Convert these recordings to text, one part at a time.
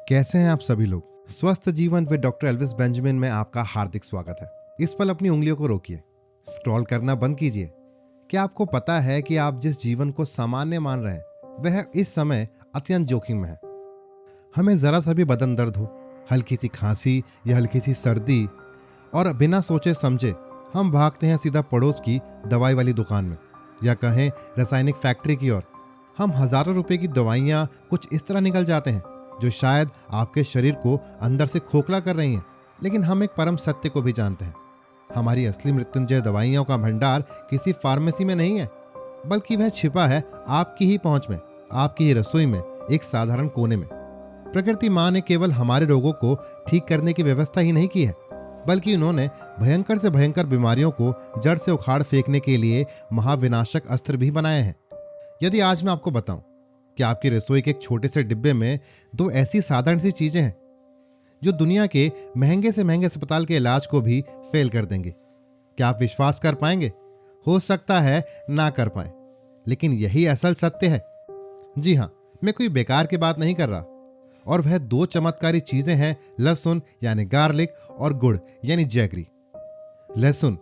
कैसे हैं आप सभी लोग। स्वस्थ जीवन विद डॉक्टर एल्विस बेंजामिन में आपका हार्दिक स्वागत है। इस पल अपनी उंगलियों को रोकिए, स्क्रॉल करना बंद कीजिए। क्या आपको पता है कि आप जिस जीवन को सामान्य मान रहे हैं वह इस समय अत्यंत जोखिम में है। हमें जरा सा भी बदन दर्द हो, हल्की सी खांसी या हल्की सी सर्दी, और बिना सोचे समझे हम भागते हैं सीधा पड़ोस की दवाई वाली दुकान में या कहें रासायनिक फैक्ट्री की ओर। हम हजारों रुपए की दवाइयां कुछ इस तरह निकल जाते हैं जो शायद आपके शरीर को अंदर से खोखला कर रही हैं। लेकिन हम एक परम सत्य को भी जानते हैं। हमारी असली मृत्युंजय दवाइयों का भंडार किसी फार्मेसी में नहीं है, बल्कि वह छिपा है आपकी ही पहुंच में, आपकी ही रसोई में, एक साधारण कोने में। प्रकृति माँ ने केवल हमारे रोगों को ठीक करने की व्यवस्था ही नहीं की है, बल्कि उन्होंने भयंकर से भयंकर बीमारियों को जड़ से उखाड़ फेंकने के लिए महाविनाशक अस्त्र भी बनाए हैं। यदि आज मैं आपको बताऊं कि आपकी रसोई के एक छोटे से डिब्बे में दो ऐसी साधारण सी चीजें हैं जो दुनिया के महंगे से महंगे अस्पताल के इलाज को भी फेल कर देंगे, क्या आप विश्वास कर पाएंगे? हो सकता है ना कर पाए, लेकिन यही असल सत्य है। जी हाँ, मैं कोई बेकार की बात नहीं कर रहा। और वह दो चमत्कारी चीजें हैं, लहसुन यानी गार्लिक और गुड़ यानी जैगरी। लहसुन,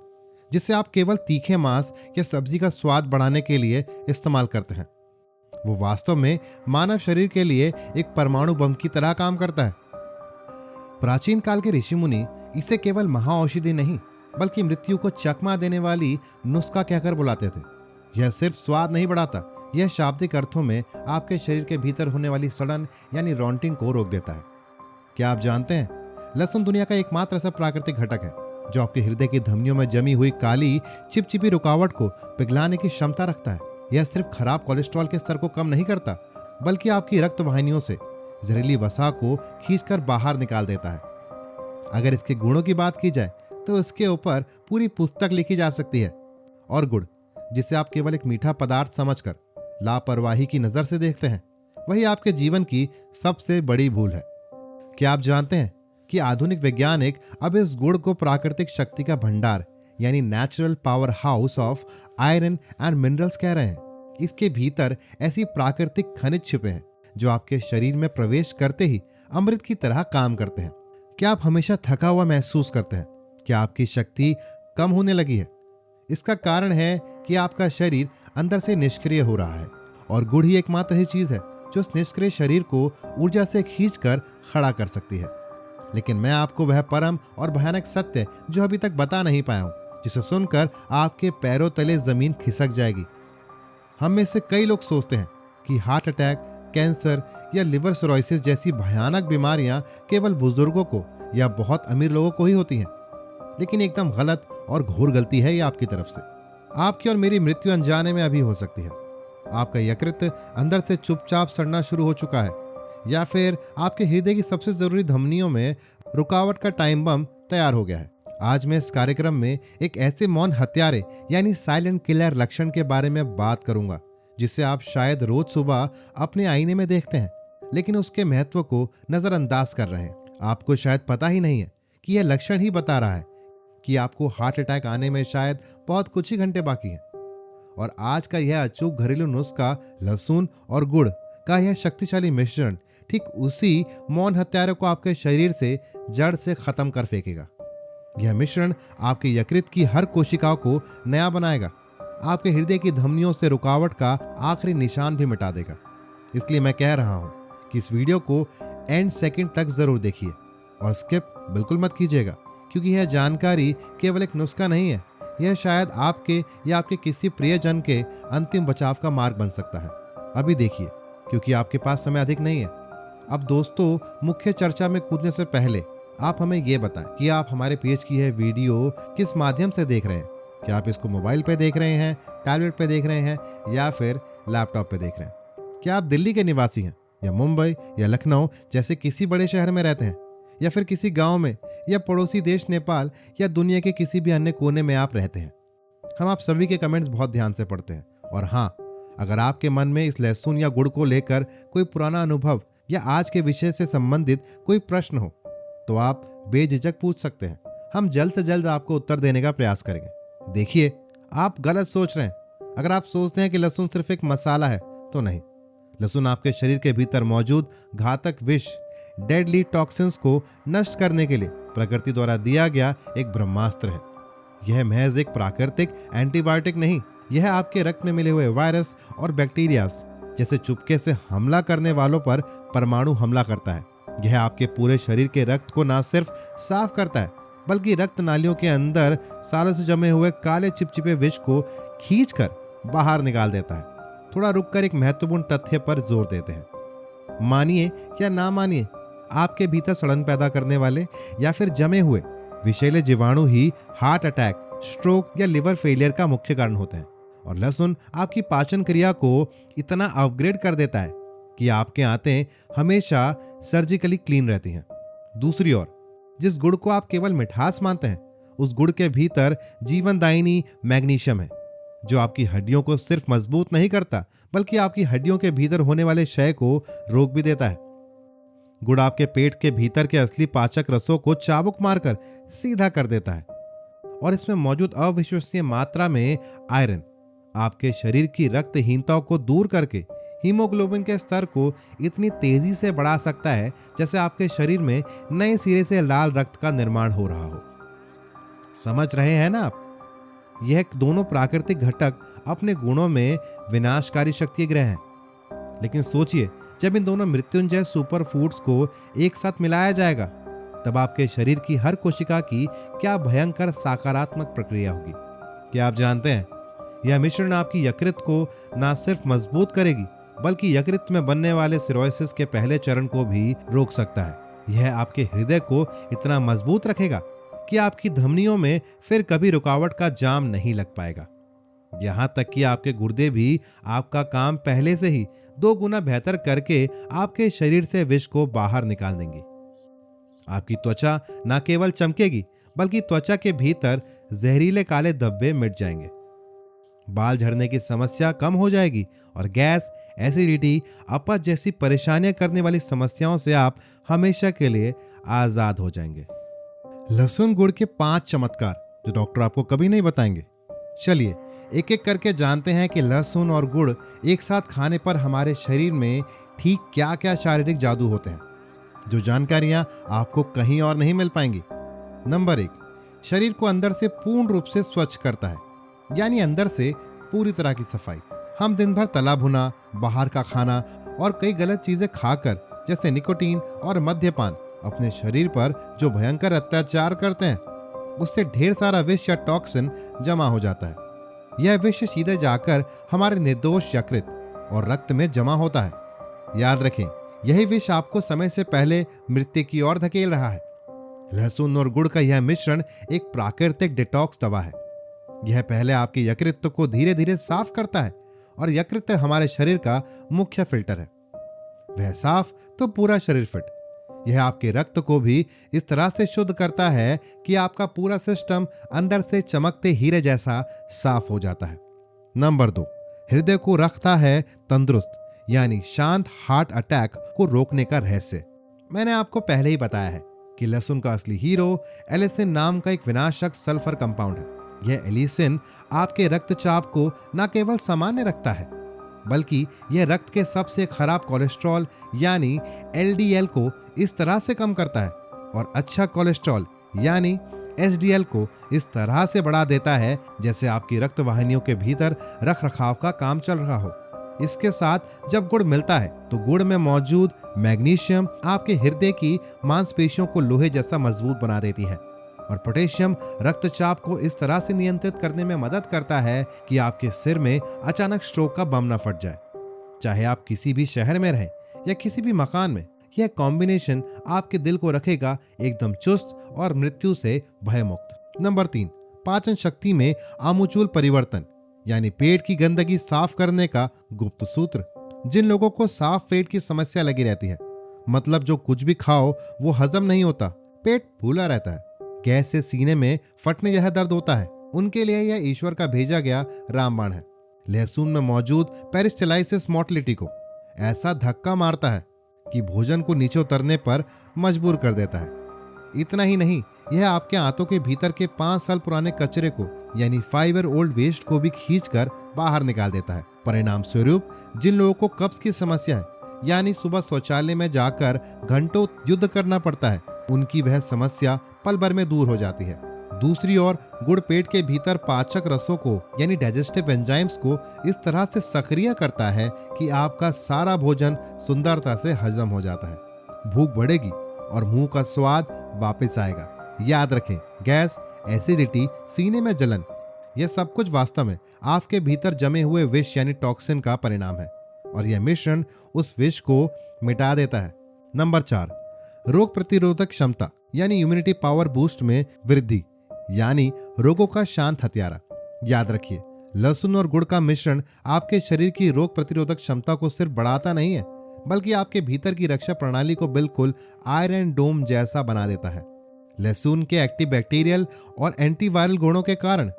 जिसे आप केवल तीखे मांस या सब्जी का स्वाद बढ़ाने के लिए इस्तेमाल करते हैं, वो वास्तव में मानव शरीर के लिए एक परमाणु बम की तरह काम करता है। प्राचीन काल के ऋषि मुनि इसे केवल महाऔषधि नहीं, बल्कि मृत्यु को चकमा देने वाली नुस्खा कहकर बुलाते थे। यह सिर्फ स्वाद नहीं बढ़ाता, यह शाब्दिक अर्थों में आपके शरीर के भीतर होने वाली सड़न यानी रॉन्टिंग को रोक देता है। क्या आप जानते हैं, लहसुन दुनिया का एकमात्र ऐसा प्राकृतिक घटक है जो आपके हृदय की धमनियों में जमी हुई काली चिपचिपी रुकावट को पिघलाने की क्षमता रखता है। यह सिर्फ खराब कोलेस्ट्रॉल के स्तर को कम नहीं करता, बल्कि आपकी रक्त वाहिनियों से जहरीली वसा को खींचकर बाहर निकाल देता है। अगर इसके गुणों की बात की जाए तो इसके ऊपर पूरी पुस्तक लिखी जा सकती है। और गुड़, जिसे आप केवल एक मीठा पदार्थ समझकर लापरवाही की नजर से देखते हैं, वही आपके जीवन की सबसे बड़ी भूल है। क्या आप जानते हैं कि आधुनिक वैज्ञानिक अब इस गुड़ को प्राकृतिक शक्ति का भंडार यानी natural power house of iron and minerals कह रहे हैं। इसके भीतर ऐसी प्राकृतिक खनिज छिपे हैं जो आपके शरीर में प्रवेश करते ही अमृत की तरह काम करते हैं। क्या आप हमेशा थका हुआ महसूस करते हैं? क्या आपकी शक्ति कम होने लगी है? इसका कारण है कि आपका शरीर अंदर से निष्क्रिय हो रहा है, और गुड़ ही एकमात्र ही चीज है जो उस निष्क्रिय शरीर को ऊर्जा से खींचकर खड़ा कर सकती है। लेकिन मैं आपको वह परम और भयानक सत्य जो अभी तक बता नहीं पाया हूं, जिसे सुनकर आपके पैरों तले जमीन खिसक जाएगी। हम में से कई लोग सोचते हैं कि हार्ट अटैक, कैंसर या लिवर सिरोसिस जैसी भयानक बीमारियां केवल बुजुर्गों को या बहुत अमीर लोगों को ही होती हैं, लेकिन एकदम गलत और घोर गलती है ये आपकी तरफ से। आपकी और मेरी मृत्यु अनजाने में अभी हो सकती है। आपका यकृत अंदर से चुपचाप सड़ना शुरू हो चुका है, या फिर आपके हृदय की सबसे जरूरी धमनियों में रुकावट का टाइम बम तैयार हो गया है। आज मैं इस कार्यक्रम में एक ऐसे मौन हत्यारे यानी साइलेंट किलर लक्षण के बारे में बात करूंगा, जिसे आप शायद रोज सुबह अपने आईने में देखते हैं, लेकिन उसके महत्व को नजरअंदाज कर रहे हैं। आपको शायद पता ही नहीं है कि यह लक्षण ही बता रहा है कि आपको हार्ट अटैक आने में शायद बहुत कुछ ही घंटे बाकी हैं। और आज का यह अचूक घरेलू नुस्खा लहसुन और गुड़ का यह शक्तिशाली मिश्रण ठीक उसी मौन हत्यारे को आपके शरीर से जड़ से खत्म कर फेंकेगा। यह मिश्रण आपके यकृत की हर कोशिकाओं को नया बनाएगा, आपके हृदय की धमनियों से रुकावट का आखिरी निशान भी मिटा देगा। इसलिए मैं कह रहा हूं कि इस वीडियो को एंड सेकंड तक जरूर देखिए और स्किप बिल्कुल मत कीजिएगा, क्योंकि यह जानकारी केवल एक नुस्खा नहीं है, यह शायद आपके या आपके किसी प्रियजन के अंतिम बचाव का मार्ग बन सकता है। अभी देखिए, क्योंकि आपके पास समय अधिक नहीं है। अब दोस्तों, मुख्य चर्चा में कूदने से पहले आप हमें यह बताएं कि आप हमारे पेज की यह वीडियो किस माध्यम से देख रहे हैं। क्या आप इसको मोबाइल पे देख रहे हैं, टैबलेट पे देख रहे हैं, या फिर लैपटॉप पे देख रहे हैं? क्या आप दिल्ली के निवासी हैं, या मुंबई या लखनऊ जैसे किसी बड़े शहर में रहते हैं, या फिर किसी गांव में, या पड़ोसी देश नेपाल या दुनिया के किसी भी अन्य कोने में आप रहते हैं? हम आप सभी के कमेंट्स बहुत ध्यान से पढ़ते हैं। और हाँ, अगर आपके मन में इस लहसुन या गुड़ को लेकर कोई पुराना अनुभव या आज के विषय से संबंधित कोई प्रश्न हो तो आप बेझिझक पूछ सकते हैं। हम जल्द से जल्द आपको उत्तर देने का प्रयास करेंगे। देखिए, आप गलत सोच रहे हैं। अगर आप सोचते हैं कि लहसुन सिर्फ एक मसाला है तो नहीं, लहसुन आपके शरीर के भीतर मौजूद घातक विष डेडली टॉक्सिन्स को नष्ट करने के लिए प्रकृति द्वारा दिया गया एक ब्रह्मास्त्र है। यह महज एक प्राकृतिक एंटीबायोटिक नहीं, यह आपके रक्त में मिले हुए वायरस और बैक्टीरियाज जैसे चुपके से हमला करने वालों पर परमाणु हमला करता है। यह आपके पूरे शरीर के रक्त को न सिर्फ साफ करता है बल्कि रक्त नालियों के अंदर सालों से जमे हुए काले चिपचिपे विष को खींचकर बाहर निकाल देता है। थोड़ा रुककर एक महत्वपूर्ण तथ्य पर जोर देते हैं। मानिए या ना मानिए, आपके भीतर सड़न पैदा करने वाले या फिर जमे हुए विषैले जीवाणु ही हार्ट अटैक, स्ट्रोक या लिवर फेलियर का मुख्य कारण होते हैं। और लहसुन आपकी पाचन क्रिया को इतना अपग्रेड कर देता है कि आपके आंतें हमेशा सर्जिकली क्लीन रहती हैं। दूसरी ओर, जिस गुड़ को आप केवल मिठास मानते हैं, उस गुड़ के भीतर जीवनदायिनी मैग्नीशियम है, जो आपकी हड्डियों को सिर्फ मजबूत नहीं करता बल्कि आपकी हड्डियों के भीतर होने वाले क्षय को रोक भी देता है। गुड़ आपके पेट के भीतर के असली पाचक रसों को चाबुक मारकर सीधा कर देता है और इसमें मौजूद अविश्वसनीय मात्रा में आयरन आपके शरीर की रक्तहीनताओं को दूर करके हीमोग्लोबिन के स्तर को इतनी तेजी से बढ़ा सकता है जैसे आपके शरीर में नए सिरे से लाल रक्त का निर्माण हो रहा हो। समझ रहे हैं ना आप? यह दोनों प्राकृतिक घटक अपने गुणों में विनाशकारी शक्ति ग्रह हैं। लेकिन सोचिए, जब इन दोनों मृत्युंजय सुपर फूड्स को एक साथ मिलाया जाएगा तब आपके शरीर की हर कोशिका की क्या भयंकर सकारात्मक प्रक्रिया होगी। क्या आप जानते हैं, यह मिश्रण आपकी यकृत को न सिर्फ मजबूत करेगी बल्कि यकृत में बनने वाले सिरोसिस के पहले चरण को भी रोक सकता है। यह आपके हृदय को इतना मजबूत रखेगा कि आपकी धमनियों में फिर कभी रुकावट का जाम नहीं लग पाएगा। यहां तक कि आपके गुर्दे भी आपका काम पहले से ही 2 गुना बेहतर करके आपके शरीर से विष को बाहर निकाल देंगे। आपकी त्वचा न केवल चमकेगी बल्कि त्वचा के भीतर जहरीले काले धब्बे मिट जाएंगे, बाल झड़ने की समस्या कम हो जाएगी और गैस, एसिडिटी, अपच जैसी परेशानियां करने वाली समस्याओं से आप हमेशा के लिए आजाद हो जाएंगे। लहसुन गुड़ के 5 चमत्कार जो डॉक्टर आपको कभी नहीं बताएंगे। चलिए एक एक करके जानते हैं कि लहसुन और गुड़ एक साथ खाने पर हमारे शरीर में ठीक क्या क्या शारीरिक जादू होते हैं, जो जानकारियां आपको कहीं और नहीं मिल पाएंगी। नंबर 1, शरीर को अंदर से पूर्ण रूप से स्वच्छ करता है, यानी अंदर से पूरी तरह की सफाई। हम दिन भर तला भुना, बाहर का खाना और कई गलत चीजें खाकर जैसे निकोटीन और मद्यपान अपने शरीर पर जो भयंकर अत्याचार करते हैं, उससे ढेर सारा विष या टॉक्सिन जमा हो जाता है। यह विष सीधे जाकर हमारे निर्दोष यकृत और रक्त में जमा होता है। याद रखें, यही विष आपको समय से पहले मृत्यु की ओर धकेल रहा है। लहसुन और गुड़ का यह मिश्रण एक प्राकृतिक डिटॉक्स दवा है। यह पहले आपके यकृत को धीरे धीरे साफ करता है और यकृत हमारे शरीर का मुख्य फिल्टर है। वह साफ तो पूरा शरीर फिट। यह आपके रक्त को भी इस तरह से शुद्ध करता है कि आपका पूरा सिस्टम अंदर से चमकते हीरे जैसा साफ हो जाता है। नंबर 2, हृदय को रखता है तंदुरुस्त, यानी शांत हार्ट अटैक को रोकने का रहस्य। मैंने आपको पहले ही बताया है कि लहसुन का असली हीरो एलिसिन नाम का एक विनाशक सल्फर कंपाउंड है। यह एलिसिन आपके रक्तचाप को न केवल सामान्य रखता है बल्कि यह रक्त के सबसे खराब कोलेस्ट्रॉल यानी एलडीएल को इस तरह से कम करता है और अच्छा कोलेस्ट्रॉल यानी एचडीएल को इस तरह से बढ़ा देता है जैसे आपकी रक्त वाहिनियों के भीतर रखरखाव का काम चल रहा हो। इसके साथ जब गुड़ मिलता है तो गुड़ में मौजूद मैग्नीशियम आपके हृदय की मांसपेशियों को लोहे जैसा मजबूत बना देती है और पोटेशियम रक्तचाप को इस तरह से नियंत्रित करने में मदद करता है कि आपके सिर में अचानक स्ट्रोक का बम न फट जाए। चाहे आप किसी भी शहर में रहें या किसी भी मकान में, यह कॉम्बिनेशन आपके दिल को रखेगा एकदम चुस्त और मृत्यु से भयमुक्त। नंबर 3, पाचन शक्ति में आमूल परिवर्तन, यानी पेट की गंदगी साफ करने का गुप्त सूत्र। जिन लोगों को साफ पेट की समस्या लगी रहती है, मतलब जो कुछ भी खाओ वो हजम नहीं होता, पेट फूला रहता है, गैस से सीने में फटने जैसा दर्द होता है, उनके लिए यह ईश्वर का भेजा गया रामबाण है। लहसुन में मौजूद पेरिस्टाल्सिस मोटिलिटी को ऐसा धक्का मारता है कि भोजन को नीचे उतरने पर मजबूर कर देता है। इतना ही नहीं, यह आपके आंतों के भीतर के 5 साल पुराने कचरे को यानी 5 ईयर ओल्ड वेस्ट को भी खींचकर बाहर निकाल देता है। परिणाम स्वरूप जिन लोगों को कब्ज की समस्या है यानी सुबह शौचालय में जाकर घंटों युद्ध करना पड़ता है, उनकी वह समस्या पल भर में दूर हो जाती है। दूसरी ओर गुड़ पेट के भीतर पाचक रसों को यानी डाइजेस्टिव एंजाइम्स को इस तरह से सक्रिय करता है कि आपका सारा भोजन सुंदरता से हजम हो जाता है। भूख बढ़ेगी और मुंह का स्वाद वापस आएगा। याद रखें, गैस, एसिडिटी, सीने में जलन, यह सब कुछ वास्तव में आपके भीतर जमे हुए विष यानी टॉक्सिन का परिणाम है और यह मिश्रण उस विष को मिटा देता है। नंबर 4, रोग प्रतिरोधक क्षमता यानी इम्यूनिटी पावर बूस्ट में वृद्धि, यानी रोगों का शांत हथियारा। याद रखिए, लहसुन और गुड़ का मिश्रण आपके शरीर की रोग प्रतिरोधक क्षमता को सिर्फ बढ़ाता नहीं है, बल्कि आपके भीतर की रक्षा प्रणाली को बिल्कुल आयरन डोम जैसा बना देता है। लहसुन के एक्टिव बैक्टीरियल और एंटीवायरल गुणों के कारण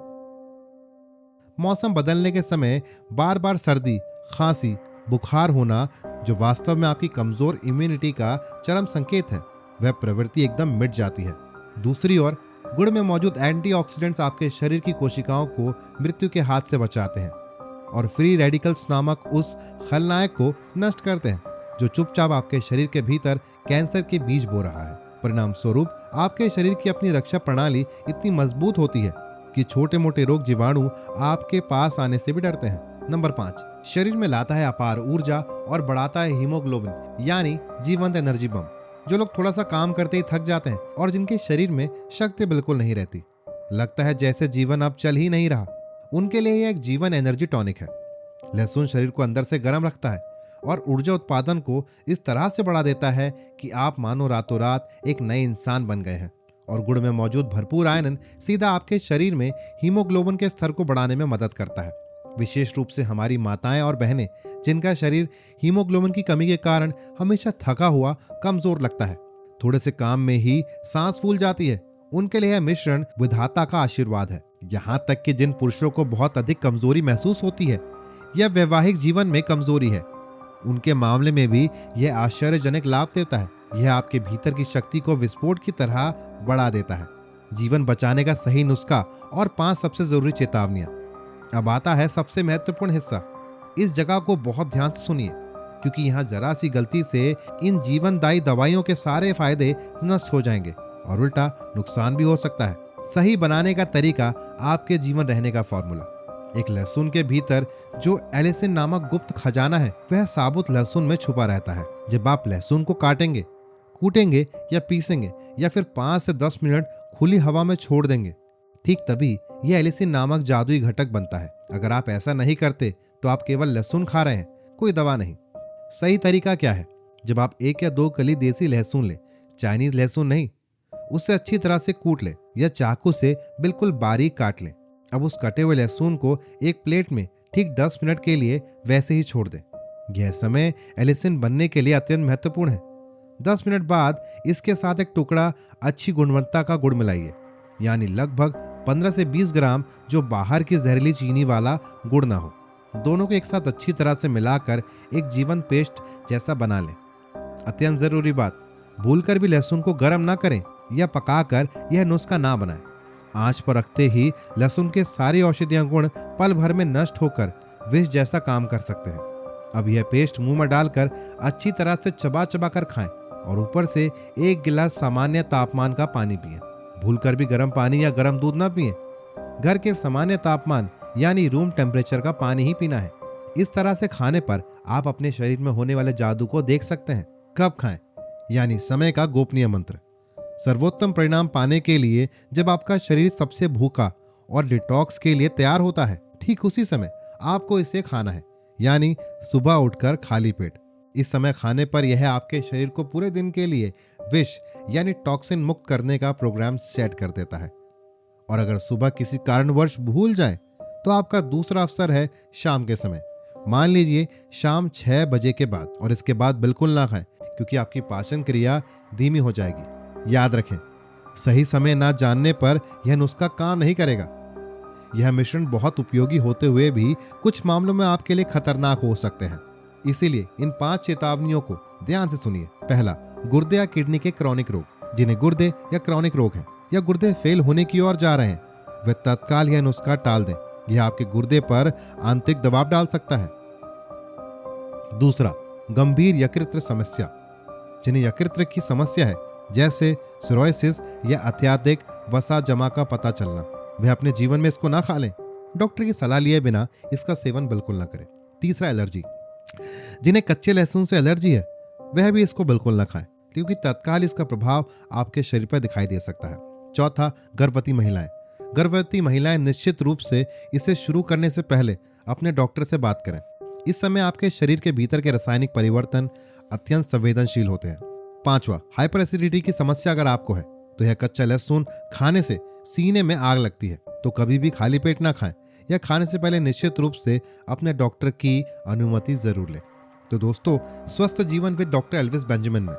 मौसम बदलने के समय बार बार सर्दी, खांसी, बुखार होना, जो वास्तव में आपकी कमजोर इम्यूनिटी का चरम संकेत है, वह प्रवृत्ति एकदम मिट जाती है। दूसरी ओर गुड़ में मौजूद एंटीऑक्सीडेंट्स आपके शरीर की कोशिकाओं को मृत्यु के हाथ से बचाते हैं और फ्री रेडिकल्स नामक उस खलनायक को नष्ट करते हैं जो चुपचाप आपके शरीर के भीतर कैंसर के बीज बो रहा है। परिणाम स्वरूप आपके शरीर की अपनी रक्षा प्रणाली इतनी मजबूत होती है कि छोटे मोटे रोग जीवाणु आपके पास आने से भी डरते हैं। नंबर 5, शरीर में लाता है अपार ऊर्जा और बढ़ाता है हीमोग्लोबिन यानी जीवंत एनर्जी बम। जो लोग थोड़ा सा काम करते ही थक जाते हैं और जिनके शरीर में शक्ति बिल्कुल नहीं रहती, लगता है जैसे जीवन अब चल ही नहीं रहा, उनके लिए यह एक जीवन एनर्जी टॉनिक है। लहसुन शरीर को अंदर से गर्म रखता है और ऊर्जा उत्पादन को इस तरह से बढ़ा देता है कि आप मानो रातों रात एक नए इंसान बन गए हैं। और गुड़ में मौजूद भरपूर आयरन सीधा आपके शरीर में हीमोग्लोबिन के स्तर को बढ़ाने में मदद करता है। विशेष रूप से हमारी माताएं और बहनें, जिनका शरीर हीमोग्लोबिन की कमी के कारण हमेशा थका हुआ, कमजोर लगता है, थोड़े से काम में ही सांस फूल जाती है, उनके लिए यह मिश्रण विधाता का आशीर्वाद है। यहाँ तक कि जिन पुरुषों को बहुत अधिक कमजोरी महसूस होती है या वैवाहिक जीवन में कमजोरी है, उनके मामले में भी यह आश्चर्यजनक लाभ देता है। यह आपके भीतर की शक्ति को विस्फोट की तरह बढ़ा देता है। जीवन बचाने का सही नुस्खा और 5 सबसे जरूरी चेतावनियां। अब आता है सबसे महत्वपूर्ण हिस्सा। इस जगह को बहुत ध्यान से सुनिए, क्योंकि यहाँ जरा सी गलती से इन जीवनदायी दवाइयों के सारे फायदे नष्ट हो जाएंगे और उल्टा नुकसान भी हो सकता है। सही बनाने का तरीका, आपके जीवन रहने का फॉर्मूला। एक लहसुन के भीतर जो एलिसिन नामक गुप्त खजाना है, वह साबुत लहसुन में छुपा रहता है। जब आप लहसुन को काटेंगे, कूटेंगे या पीसेंगे या फिर 5 से 10 मिनट खुली हवा में छोड़ देंगे, ठीक तभी यह एलिसिन नामक जादुई घटक बनता है। अगर आप ऐसा नहीं करते तो आप केवल लहसुन खा रहे हैं, कोई दवा नहीं। सही तरीका क्या है? जब आप 1 या 2 कली देसी लहसुन ले, चाइनीज लहसुन नहीं, उसे अच्छी तरह से कूट ले या चाकू से बिल्कुल बारीक काट ले। अब उस कटे हुए लहसुन को एक प्लेट में ठीक 10 मिनट के लिए वैसे ही छोड़ दें। यह समय एलिसिन बनने के लिए अत्यंत महत्वपूर्ण है। 10 मिनट बाद इसके साथ एक टुकड़ा अच्छी गुणवत्ता का गुड़ मिलाइए, यानी लगभग 15 से 20 ग्राम, जो बाहर की जहरीली चीनी वाला गुड़ ना हो। दोनों को एक साथ अच्छी तरह से मिलाकर एक जीवंत पेस्ट जैसा बना लें। अत्यंत जरूरी बात, भूलकर भी लहसुन को गर्म ना करें या पकाकर यह नुस्खा ना बनाएं। आंच पर रखते ही लहसुन के सारे औषधीय गुण पल भर में नष्ट होकर विष जैसा काम कर सकते हैं। अब यह पेस्ट मुंह में डालकर अच्छी तरह से चबा चबा कर खाएं और ऊपर से 1 गिलास सामान्य तापमान का पानी पिएं। भूलकर भी गर्म पानी या गर्म दूध ना पिएं। घर के सामान्य तापमान यानी रूम टेम्परेचर का पानी ही पीना है। इस तरह से खाने पर आप अपने शरीर में होने वाले जादू को देख सकते हैं। कब खाएं, यानी समय का गोपनीय मंत्र। सर्वोत्तम परिणाम पाने के लिए जब आपका शरीर सबसे भूखा और डिटॉक्स के लिए तैयार होता है, ठीक उसी समय आपको इसे खाना है, यानी सुबह उठकर खाली पेट। इस समय खाने पर यह आपके शरीर को पूरे दिन के लिए विष यानी टॉक्सिन मुक्त करने का प्रोग्राम सेट कर देता है। और अगर सुबह किसी कारणवश भूल जाएं, तो आपका दूसरा अवसर है शाम के समय। मान लीजिए शाम 6 बजे के बाद, और इसके बाद बिल्कुल ना खाएं, क्योंकि आपकी पाचन क्रिया धीमी हो जाएगी। याद रखें, सही समय ना जानने पर यह नुस्खा काम नहीं करेगा। यह मिश्रण बहुत उपयोगी होते हुए भी कुछ मामलों में आपके लिए खतरनाक हो सकते हैं। इसीलिए इन 5 चेतावनियों को ध्यान से सुनिए। पहला, गुर्दे या किडनी के क्रॉनिक रोग। जिन्हें गुर्दे या क्रॉनिक रोग हैं या गुर्दे फेल होने की ओर जा रहे हैं, वे तत्काल यह नुस्खा टाल दें। यह आपके गुर्दे पर आंतरिक दबाव डाल सकता है। दूसरा, गंभीर यकृत समस्या, जिन्हें यकृत की समस्या है जैसे सिरोसिस या अत्यधिक वसा जमा का पता चलना, वे अपने जीवन में इसको ना खा लें। डॉक्टर की सलाह लिए बिना इसका सेवन बिल्कुल ना करें। तीसरा, एलर्जी, जिन्हें कच्चे लहसुन से एलर्जी है वह भी इसको बिल्कुल ना खाएं, क्योंकि तत्काल इसका प्रभाव आपके शरीर पर दिखाई दे सकता है। चौथा, गर्भवती महिलाएं। गर्भवती महिलाएं निश्चित रूप से इसे शुरू करने से पहले अपने डॉक्टर से बात करें। इस समय आपके शरीर के भीतर के रासायनिक परिवर्तन अत्यंत संवेदनशील होते हैं। पांचवा, हाइपर एसिडिटी की समस्या अगर आपको है तो यह कच्चा लहसुन खाने से सीने में आग लगती है, तो कभी भी खाली पेट ना खाएं या खाने से पहले निश्चित रूप से अपने डॉक्टर की अनुमति जरूर लें। तो दोस्तों, स्वस्थ जीवन विद डॉक्टर एल्विस बेंजामिन में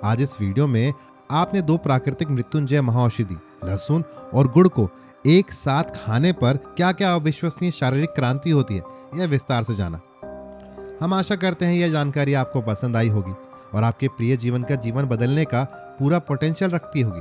आज इस वीडियो में आपने 2 प्राकृतिक मृत्युंजय महाऔषधि लहसुन और गुड़ को एक साथ खाने पर क्या क्या अविश्वसनीय शारीरिक क्रांति होती है, यह विस्तार से जाना। हम आशा करते हैं यह जानकारी आपको पसंद आई होगी और आपके प्रिय जीवन का जीवन बदलने का पूरा पोटेंशियल रखती होगी।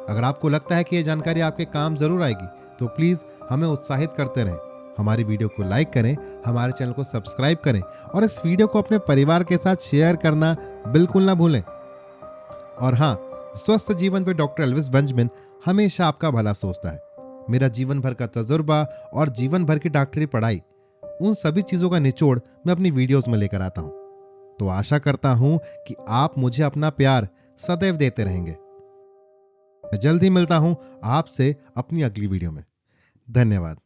अगर आपको लगता है कि यह जानकारी आपके काम जरूर आएगी तो प्लीज़ हमें उत्साहित करते रहें। हमारी वीडियो को लाइक करें, हमारे चैनल को सब्सक्राइब करें और इस वीडियो को अपने परिवार के साथ शेयर करना बिल्कुल ना भूलें। और हाँ, स्वस्थ जीवन पे डॉक्टर एल्विस बेंजामिन हमेशा आपका भला सोचता है। मेरा जीवन भर का तजुर्बा और जीवन भर की डॉक्टरी पढ़ाई, उन सभी चीज़ों का निचोड़ मैं अपनी वीडियोस में लेकर आता हूँ। तो आशा करता हूँ कि आप मुझे अपना प्यार सदैव देते रहेंगे। मैं जल्द ही मिलता हूँ आपसे अपनी अगली वीडियो में। धन्यवाद।